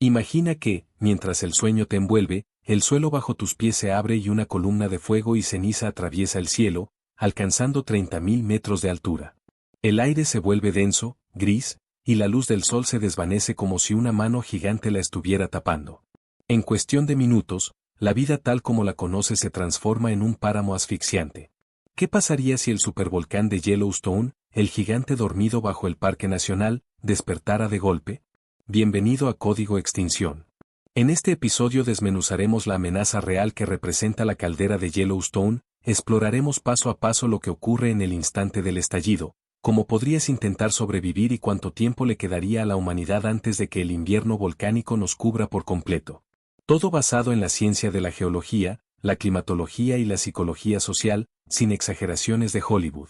Imagina que, mientras el sueño te envuelve, el suelo bajo tus pies se abre y una columna de fuego y ceniza atraviesa el cielo, alcanzando 30.000 metros de altura. El aire se vuelve denso, gris, y la luz del sol se desvanece como si una mano gigante la estuviera tapando. En cuestión de minutos, la vida tal como la conoces se transforma en un páramo asfixiante. ¿Qué pasaría si el supervolcán de Yellowstone, el gigante dormido bajo el Parque Nacional, despertara de golpe? Bienvenido a Código Extinción. En este episodio desmenuzaremos la amenaza real que representa la caldera de Yellowstone, exploraremos paso a paso lo que ocurre en el instante del estallido, cómo podrías intentar sobrevivir y cuánto tiempo le quedaría a la humanidad antes de que el invierno volcánico nos cubra por completo. Todo basado en la ciencia de la geología, la climatología y la psicología social, sin exageraciones de Hollywood.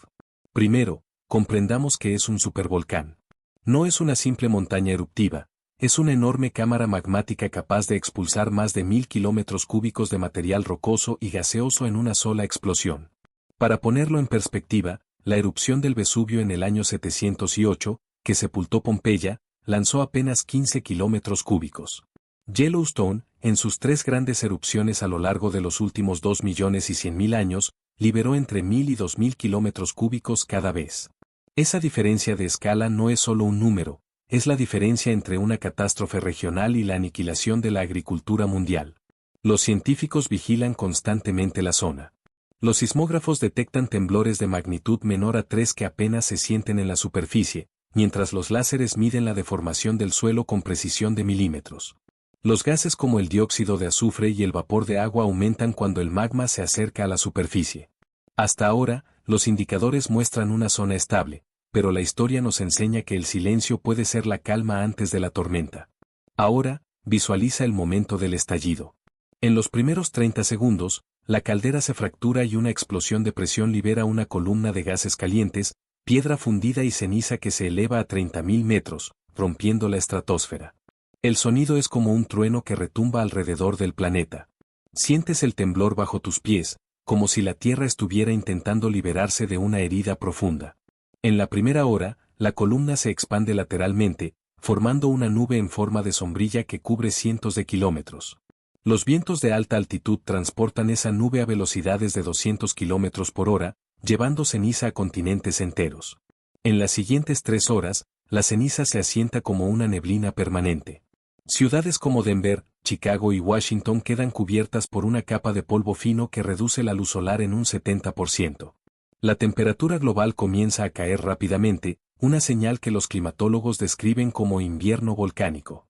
Primero, comprendamos que es un supervolcán. No es una simple montaña eruptiva, es una enorme cámara magmática capaz de expulsar más de 1.000 kilómetros cúbicos de material rocoso y gaseoso en una sola explosión. Para ponerlo en perspectiva, la erupción del Vesubio en el año 708, que sepultó Pompeya, lanzó apenas 15 kilómetros cúbicos. Yellowstone, en sus 3 grandes erupciones a lo largo de los últimos 2.100.000 años, liberó entre 1.000 y 2.000 kilómetros cúbicos cada vez. Esa diferencia de escala no es solo un número, es la diferencia entre una catástrofe regional y la aniquilación de la agricultura mundial. Los científicos vigilan constantemente la zona. Los sismógrafos detectan temblores de magnitud menor a 3 que apenas se sienten en la superficie, mientras los láseres miden la deformación del suelo con precisión de milímetros. Los gases como el dióxido de azufre y el vapor de agua aumentan cuando el magma se acerca a la superficie. Hasta ahora, los indicadores muestran una zona estable, pero la historia nos enseña que el silencio puede ser la calma antes de la tormenta. Ahora, visualiza el momento del estallido. En los primeros 30 segundos, la caldera se fractura y una explosión de presión libera una columna de gases calientes, piedra fundida y ceniza que se eleva a 30.000 metros, rompiendo la estratosfera. El sonido es como un trueno que retumba alrededor del planeta. Sientes el temblor bajo tus pies, como si la Tierra estuviera intentando liberarse de una herida profunda. En la primera hora, la columna se expande lateralmente, formando una nube en forma de sombrilla que cubre cientos de kilómetros. Los vientos de alta altitud transportan esa nube a velocidades de 200 kilómetros por hora, llevando ceniza a continentes enteros. En las siguientes 3 horas, la ceniza se asienta como una neblina permanente. Ciudades como Denver, Chicago y Washington quedan cubiertas por una capa de polvo fino que reduce la luz solar en un 70%. La temperatura global comienza a caer rápidamente, una señal que los climatólogos describen como invierno volcánico.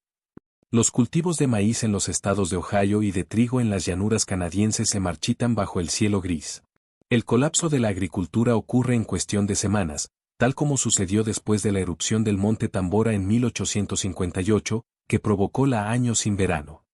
Los cultivos de maíz en los estados de Ohio y de trigo en las llanuras canadienses se marchitan bajo el cielo gris. El colapso de la agricultura ocurre en cuestión de semanas, tal como sucedió después de la erupción del monte Tambora en 1858, que provocó la año sin verano.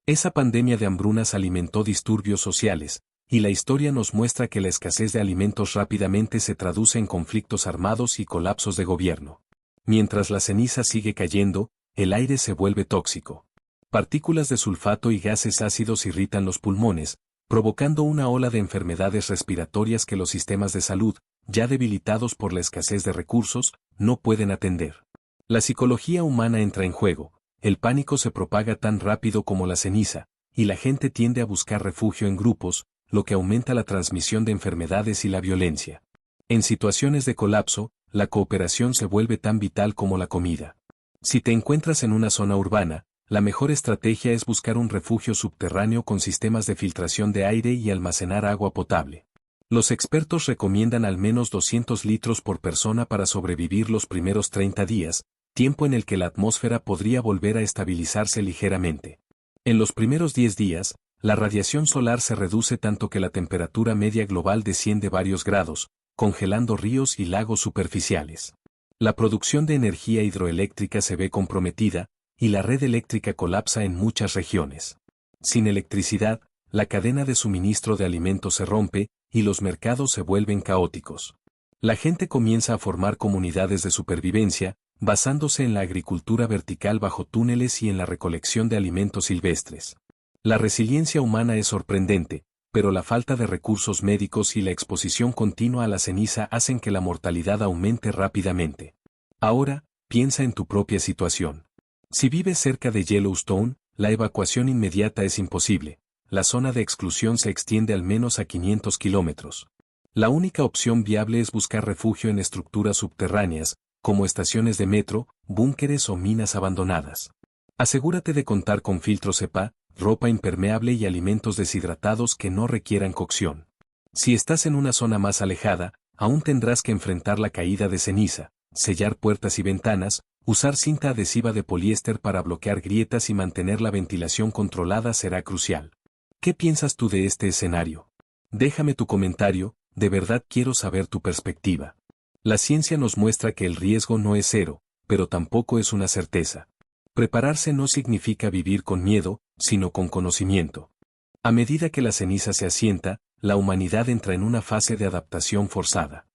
Esa pandemia de hambrunas alimentó disturbios sociales, y la historia nos muestra que la escasez de alimentos rápidamente se traduce en conflictos armados y colapsos de gobierno. Mientras la ceniza sigue cayendo, el aire se vuelve tóxico. Partículas de sulfato y gases ácidos irritan los pulmones, provocando una ola de enfermedades respiratorias que los sistemas de salud, ya debilitados por la escasez de recursos, no pueden atender. La psicología humana entra en juego, el pánico se propaga tan rápido como la ceniza, y la gente tiende a buscar refugio en grupos, lo que aumenta la transmisión de enfermedades y la violencia. En situaciones de colapso, la cooperación se vuelve tan vital como la comida. Si te encuentras en una zona urbana, la mejor estrategia es buscar un refugio subterráneo con sistemas de filtración de aire y almacenar agua potable. Los expertos recomiendan al menos 200 litros por persona para sobrevivir los primeros 30 días, tiempo en el que la atmósfera podría volver a estabilizarse ligeramente. En los primeros 10 días, la radiación solar se reduce tanto que la temperatura media global desciende varios grados, congelando ríos y lagos superficiales. La producción de energía hidroeléctrica se ve comprometida, y la red eléctrica colapsa en muchas regiones. Sin electricidad, la cadena de suministro de alimentos se rompe, y los mercados se vuelven caóticos. La gente comienza a formar comunidades de supervivencia, basándose en la agricultura vertical bajo túneles y en la recolección de alimentos silvestres. La resiliencia humana es sorprendente, pero la falta de recursos médicos y la exposición continua a la ceniza hacen que la mortalidad aumente rápidamente. Ahora, piensa en tu propia situación. Si vives cerca de Yellowstone, la evacuación inmediata es imposible. La zona de exclusión se extiende al menos a 500 kilómetros. La única opción viable es buscar refugio en estructuras subterráneas, como estaciones de metro, búnkeres o minas abandonadas. Asegúrate de contar con filtros EPA, ropa impermeable y alimentos deshidratados que no requieran cocción. Si estás en una zona más alejada, aún tendrás que enfrentar la caída de ceniza, sellar puertas y ventanas, usar cinta adhesiva de poliéster para bloquear grietas y mantener la ventilación controlada será crucial. ¿Qué piensas tú de este escenario? Déjame tu comentario, de verdad quiero saber tu perspectiva. La ciencia nos muestra que el riesgo no es cero, pero tampoco es una certeza. Prepararse no significa vivir con miedo, sino con conocimiento. A medida que la ceniza se asienta, la humanidad entra en una fase de adaptación forzada.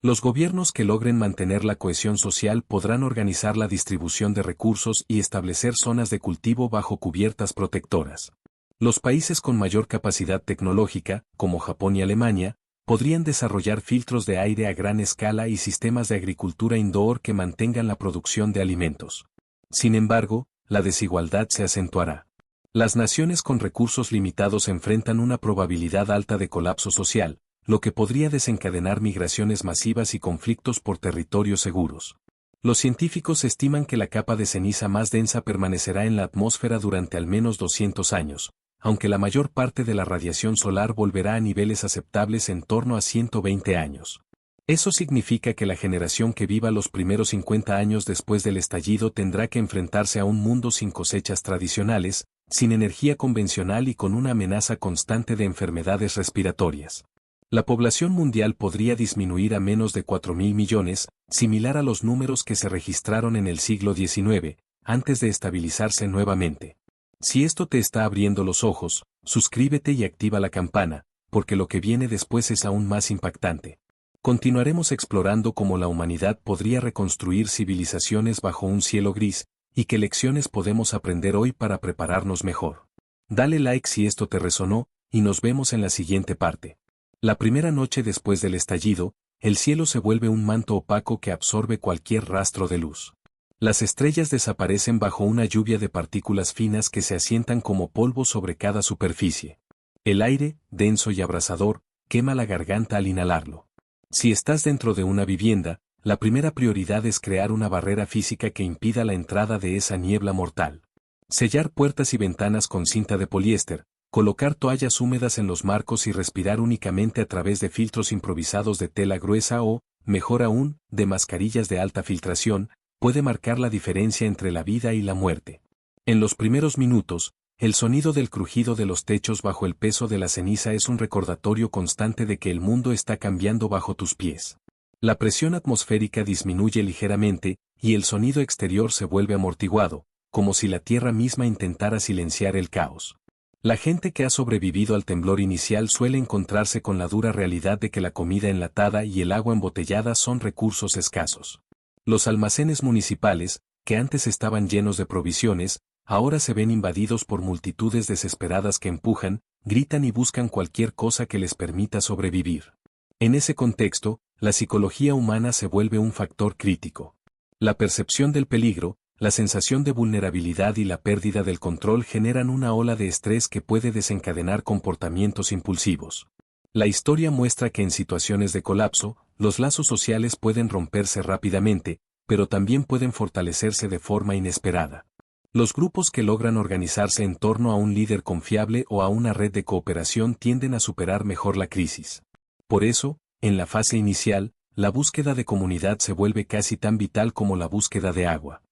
Los gobiernos que logren mantener la cohesión social podrán organizar la distribución de recursos y establecer zonas de cultivo bajo cubiertas protectoras. Los países con mayor capacidad tecnológica, como Japón y Alemania, podrían desarrollar filtros de aire a gran escala y sistemas de agricultura indoor que mantengan la producción de alimentos. Sin embargo, la desigualdad se acentuará. Las naciones con recursos limitados enfrentan una probabilidad alta de colapso social, lo que podría desencadenar migraciones masivas y conflictos por territorios seguros. Los científicos estiman que la capa de ceniza más densa permanecerá en la atmósfera durante al menos 200 años, aunque la mayor parte de la radiación solar volverá a niveles aceptables en torno a 120 años. Eso significa que la generación que viva los primeros 50 años después del estallido tendrá que enfrentarse a un mundo sin cosechas tradicionales, sin energía convencional y con una amenaza constante de enfermedades respiratorias. La población mundial podría disminuir a menos de 4.000 millones, similar a los números que se registraron en el siglo XIX, antes de estabilizarse nuevamente. Si esto te está abriendo los ojos, suscríbete y activa la campana, porque lo que viene después es aún más impactante. Continuaremos explorando cómo la humanidad podría reconstruir civilizaciones bajo un cielo gris, y qué lecciones podemos aprender hoy para prepararnos mejor. Dale like si esto te resonó, y nos vemos en la siguiente parte. La primera noche después del estallido, el cielo se vuelve un manto opaco que absorbe cualquier rastro de luz. Las estrellas desaparecen bajo una lluvia de partículas finas que se asientan como polvo sobre cada superficie. El aire, denso y abrasador, quema la garganta al inhalarlo. Si estás dentro de una vivienda, la primera prioridad es crear una barrera física que impida la entrada de esa niebla mortal. Sellar puertas y ventanas con cinta de poliéster, colocar toallas húmedas en los marcos y respirar únicamente a través de filtros improvisados de tela gruesa o, mejor aún, de mascarillas de alta filtración, puede marcar la diferencia entre la vida y la muerte. En los primeros minutos, el sonido del crujido de los techos bajo el peso de la ceniza es un recordatorio constante de que el mundo está cambiando bajo tus pies. La presión atmosférica disminuye ligeramente, y el sonido exterior se vuelve amortiguado, como si la tierra misma intentara silenciar el caos. La gente que ha sobrevivido al temblor inicial suele encontrarse con la dura realidad de que la comida enlatada y el agua embotellada son recursos escasos. Los almacenes municipales, que antes estaban llenos de provisiones, ahora se ven invadidos por multitudes desesperadas que empujan, gritan y buscan cualquier cosa que les permita sobrevivir. En ese contexto, la psicología humana se vuelve un factor crítico. La percepción del peligro, la sensación de vulnerabilidad y la pérdida del control generan una ola de estrés que puede desencadenar comportamientos impulsivos. La historia muestra que en situaciones de colapso, los lazos sociales pueden romperse rápidamente, pero también pueden fortalecerse de forma inesperada. Los grupos que logran organizarse en torno a un líder confiable o a una red de cooperación tienden a superar mejor la crisis. Por eso, en la fase inicial, la búsqueda de comunidad se vuelve casi tan vital como la búsqueda de agua.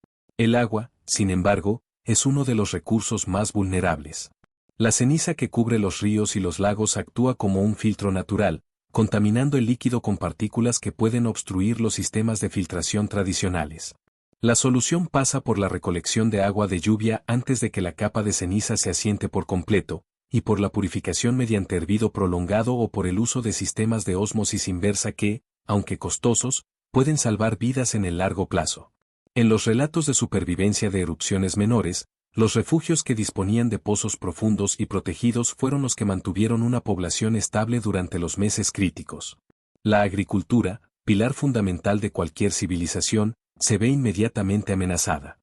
El agua, sin embargo, es uno de los recursos más vulnerables. La ceniza que cubre los ríos y los lagos actúa como un filtro natural, contaminando el líquido con partículas que pueden obstruir los sistemas de filtración tradicionales. La solución pasa por la recolección de agua de lluvia antes de que la capa de ceniza se asiente por completo, y por la purificación mediante hervido prolongado o por el uso de sistemas de ósmosis inversa que, aunque costosos, pueden salvar vidas en el largo plazo. En los relatos de supervivencia de erupciones menores, los refugios que disponían de pozos profundos y protegidos fueron los que mantuvieron una población estable durante los meses críticos. La agricultura, pilar fundamental de cualquier civilización, se ve inmediatamente amenazada.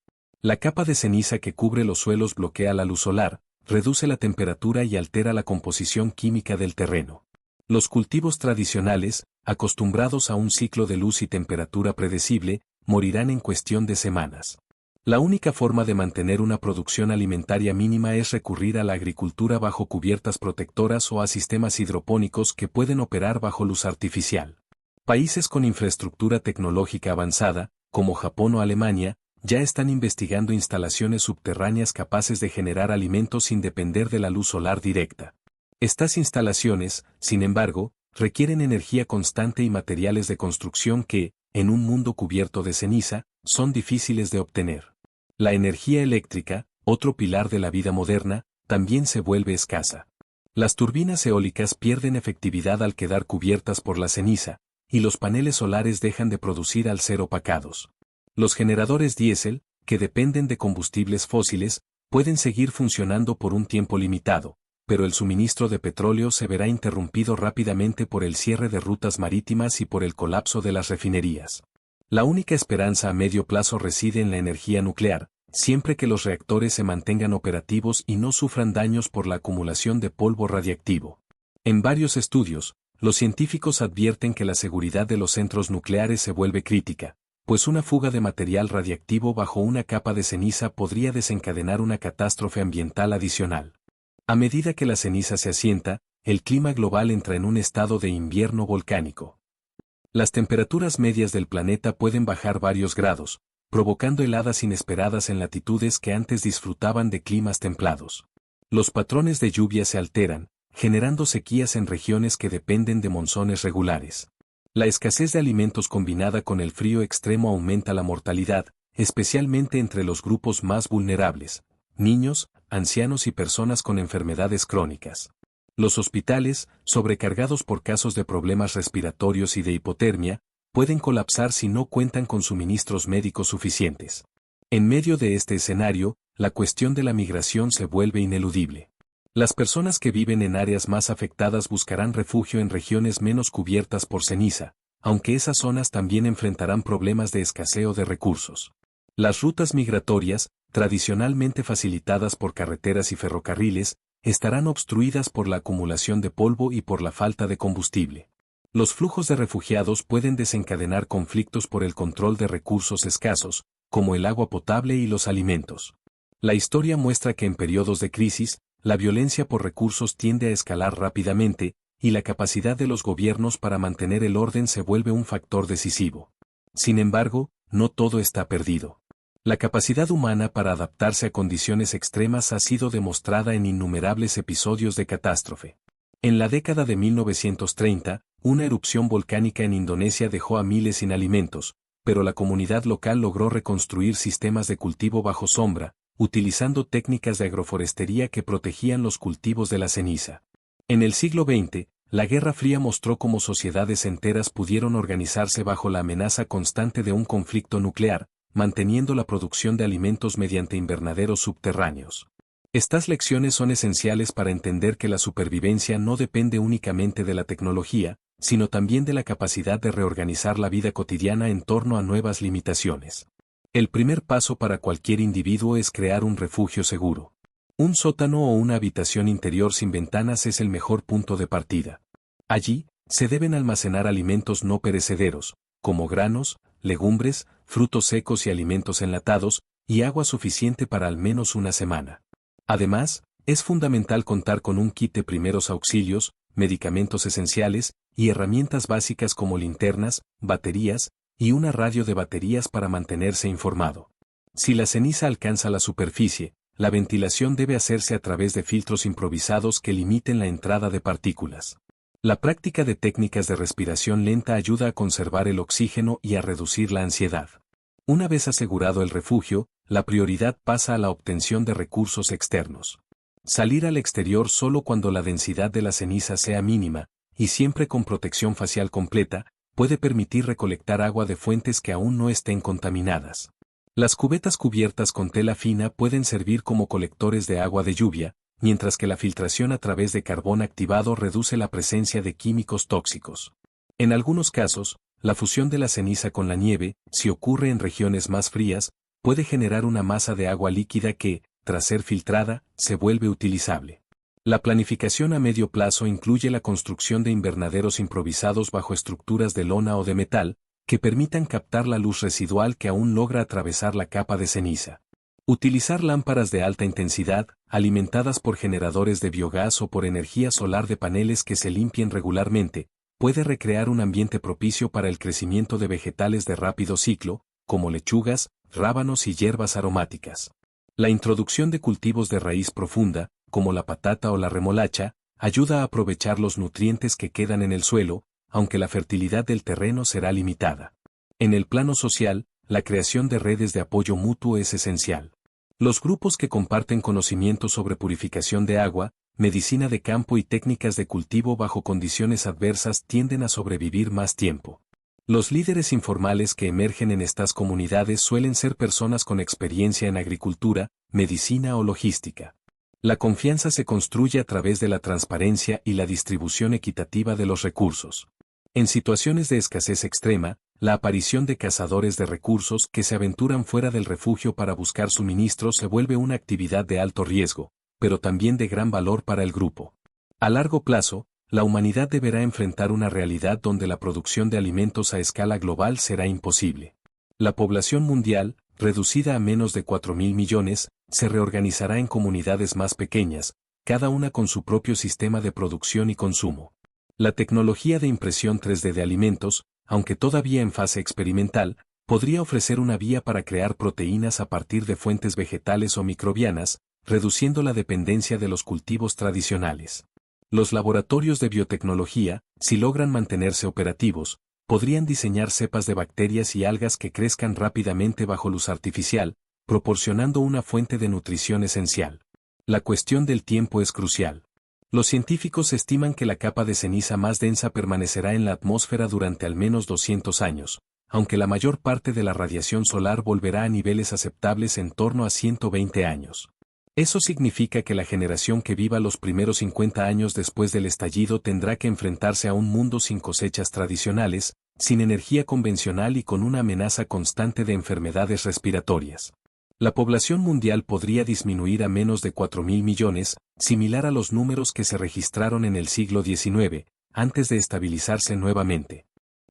La capa de ceniza que cubre los suelos bloquea la luz solar, reduce la temperatura y altera la composición química del terreno. Los cultivos tradicionales, acostumbrados a un ciclo de luz y temperatura predecible, morirán en cuestión de semanas. La única forma de mantener una producción alimentaria mínima es recurrir a la agricultura bajo cubiertas protectoras o a sistemas hidropónicos que pueden operar bajo luz artificial. Países con infraestructura tecnológica avanzada, como Japón o Alemania, ya están investigando instalaciones subterráneas capaces de generar alimentos sin depender de la luz solar directa. Estas instalaciones, sin embargo, requieren energía constante y materiales de construcción que, en un mundo cubierto de ceniza, son difíciles de obtener. La energía eléctrica, otro pilar de la vida moderna, también se vuelve escasa. Las turbinas eólicas pierden efectividad al quedar cubiertas por la ceniza, y los paneles solares dejan de producir al ser opacados. Los generadores diésel, que dependen de combustibles fósiles, pueden seguir funcionando por un tiempo limitado, pero el suministro de petróleo se verá interrumpido rápidamente por el cierre de rutas marítimas y por el colapso de las refinerías. La única esperanza a medio plazo reside en la energía nuclear, siempre que los reactores se mantengan operativos y no sufran daños por la acumulación de polvo radiactivo. En varios estudios, los científicos advierten que la seguridad de los centros nucleares se vuelve crítica, pues una fuga de material radiactivo bajo una capa de ceniza podría desencadenar una catástrofe ambiental adicional. A medida que la ceniza se asienta, el clima global entra en un estado de invierno volcánico. Las temperaturas medias del planeta pueden bajar varios grados, provocando heladas inesperadas en latitudes que antes disfrutaban de climas templados. Los patrones de lluvia se alteran, generando sequías en regiones que dependen de monzones regulares. La escasez de alimentos combinada con el frío extremo aumenta la mortalidad, especialmente entre los grupos más vulnerables, niños, ancianos y personas con enfermedades crónicas. Los hospitales, sobrecargados por casos de problemas respiratorios y de hipotermia, pueden colapsar si no cuentan con suministros médicos suficientes. En medio de este escenario, la cuestión de la migración se vuelve ineludible. Las personas que viven en áreas más afectadas buscarán refugio en regiones menos cubiertas por ceniza, aunque esas zonas también enfrentarán problemas de escaseo de recursos. Las rutas migratorias, tradicionalmente facilitadas por carreteras y ferrocarriles, estarán obstruidas por la acumulación de polvo y por la falta de combustible. Los flujos de refugiados pueden desencadenar conflictos por el control de recursos escasos, como el agua potable y los alimentos. La historia muestra que en periodos de crisis, la violencia por recursos tiende a escalar rápidamente, y la capacidad de los gobiernos para mantener el orden se vuelve un factor decisivo. Sin embargo, no todo está perdido. La capacidad humana para adaptarse a condiciones extremas ha sido demostrada en innumerables episodios de catástrofe. En la década de 1930, una erupción volcánica en Indonesia dejó a miles sin alimentos, pero la comunidad local logró reconstruir sistemas de cultivo bajo sombra, utilizando técnicas de agroforestería que protegían los cultivos de la ceniza. En el siglo XX, la Guerra Fría mostró cómo sociedades enteras pudieron organizarse bajo la amenaza constante de un conflicto nuclear, manteniendo la producción de alimentos mediante invernaderos subterráneos. Estas lecciones son esenciales para entender que la supervivencia no depende únicamente de la tecnología, sino también de la capacidad de reorganizar la vida cotidiana en torno a nuevas limitaciones. El primer paso para cualquier individuo es crear un refugio seguro. Un sótano o una habitación interior sin ventanas es el mejor punto de partida. Allí, se deben almacenar alimentos no perecederos, como granos, legumbres, frutos secos y alimentos enlatados, y agua suficiente para al menos una semana. Además, es fundamental contar con un kit de primeros auxilios, medicamentos esenciales, y herramientas básicas como linternas, baterías, y una radio de baterías para mantenerse informado. Si la ceniza alcanza la superficie, la ventilación debe hacerse a través de filtros improvisados que limiten la entrada de partículas. La práctica de técnicas de respiración lenta ayuda a conservar el oxígeno y a reducir la ansiedad. Una vez asegurado el refugio, la prioridad pasa a la obtención de recursos externos. Salir al exterior solo cuando la densidad de la ceniza sea mínima, y siempre con protección facial completa, puede permitir recolectar agua de fuentes que aún no estén contaminadas. Las cubetas cubiertas con tela fina pueden servir como colectores de agua de lluvia, mientras que la filtración a través de carbón activado reduce la presencia de químicos tóxicos. En algunos casos, la fusión de la ceniza con la nieve, si ocurre en regiones más frías, puede generar una masa de agua líquida que, tras ser filtrada, se vuelve utilizable. La planificación a medio plazo incluye la construcción de invernaderos improvisados bajo estructuras de lona o de metal, que permitan captar la luz residual que aún logra atravesar la capa de ceniza. Utilizar lámparas de alta intensidad, alimentadas por generadores de biogás o por energía solar de paneles que se limpien regularmente, puede recrear un ambiente propicio para el crecimiento de vegetales de rápido ciclo, como lechugas, rábanos y hierbas aromáticas. La introducción de cultivos de raíz profunda, como la patata o la remolacha, ayuda a aprovechar los nutrientes que quedan en el suelo, aunque la fertilidad del terreno será limitada. En el plano social, la creación de redes de apoyo mutuo es esencial. Los grupos que comparten conocimientos sobre purificación de agua, medicina de campo y técnicas de cultivo bajo condiciones adversas tienden a sobrevivir más tiempo. Los líderes informales que emergen en estas comunidades suelen ser personas con experiencia en agricultura, medicina o logística. La confianza se construye a través de la transparencia y la distribución equitativa de los recursos. En situaciones de escasez extrema, la aparición de cazadores de recursos que se aventuran fuera del refugio para buscar suministros se vuelve una actividad de alto riesgo, pero también de gran valor para el grupo. A largo plazo, la humanidad deberá enfrentar una realidad donde la producción de alimentos a escala global será imposible. La población mundial, reducida a menos de 4.000 millones, se reorganizará en comunidades más pequeñas, cada una con su propio sistema de producción y consumo. La tecnología de impresión 3D de alimentos, aunque todavía en fase experimental, podría ofrecer una vía para crear proteínas a partir de fuentes vegetales o microbianas, reduciendo la dependencia de los cultivos tradicionales. Los laboratorios de biotecnología, si logran mantenerse operativos, podrían diseñar cepas de bacterias y algas que crezcan rápidamente bajo luz artificial, proporcionando una fuente de nutrición esencial. La cuestión del tiempo es crucial. Los científicos estiman que la capa de ceniza más densa permanecerá en la atmósfera durante al menos 200 años, aunque la mayor parte de la radiación solar volverá a niveles aceptables en torno a 120 años. Eso significa que la generación que viva los primeros 50 años después del estallido tendrá que enfrentarse a un mundo sin cosechas tradicionales, sin energía convencional y con una amenaza constante de enfermedades respiratorias. La población mundial podría disminuir a menos de 4.000 millones, similar a los números que se registraron en el siglo XIX, antes de estabilizarse nuevamente.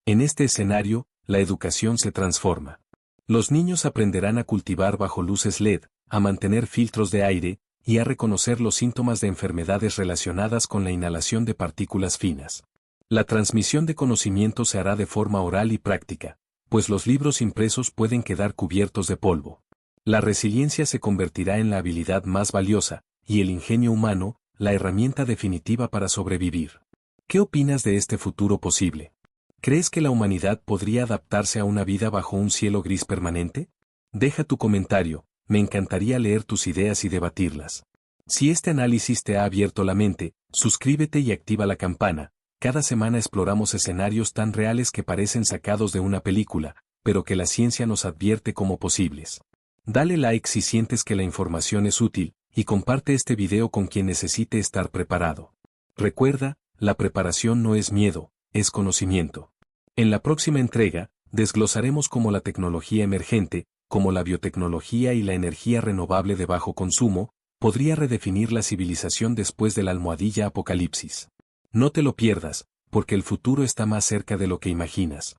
En este escenario, la educación se transforma. Los niños aprenderán a cultivar bajo luces LED, a mantener filtros de aire, y a reconocer los síntomas de enfermedades relacionadas con la inhalación de partículas finas. La transmisión de conocimiento se hará de forma oral y práctica, pues los libros impresos pueden quedar cubiertos de polvo. La resiliencia se convertirá en la habilidad más valiosa, y el ingenio humano, la herramienta definitiva para sobrevivir. ¿Qué opinas de este futuro posible? ¿Crees que la humanidad podría adaptarse a una vida bajo un cielo gris permanente? Deja tu comentario, me encantaría leer tus ideas y debatirlas. Si este análisis te ha abierto la mente, suscríbete y activa la campana. Cada semana exploramos escenarios tan reales que parecen sacados de una película, pero que la ciencia nos advierte como posibles. Dale like si sientes que la información es útil, y comparte este video con quien necesite estar preparado. Recuerda, la preparación no es miedo, es conocimiento. En la próxima entrega, desglosaremos cómo la tecnología emergente, como la biotecnología y la energía renovable de bajo consumo, podría redefinir la civilización después de la almohadilla apocalipsis. No te lo pierdas, porque el futuro está más cerca de lo que imaginas.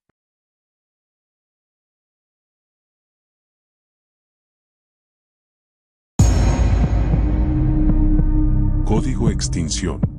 Código Extinción.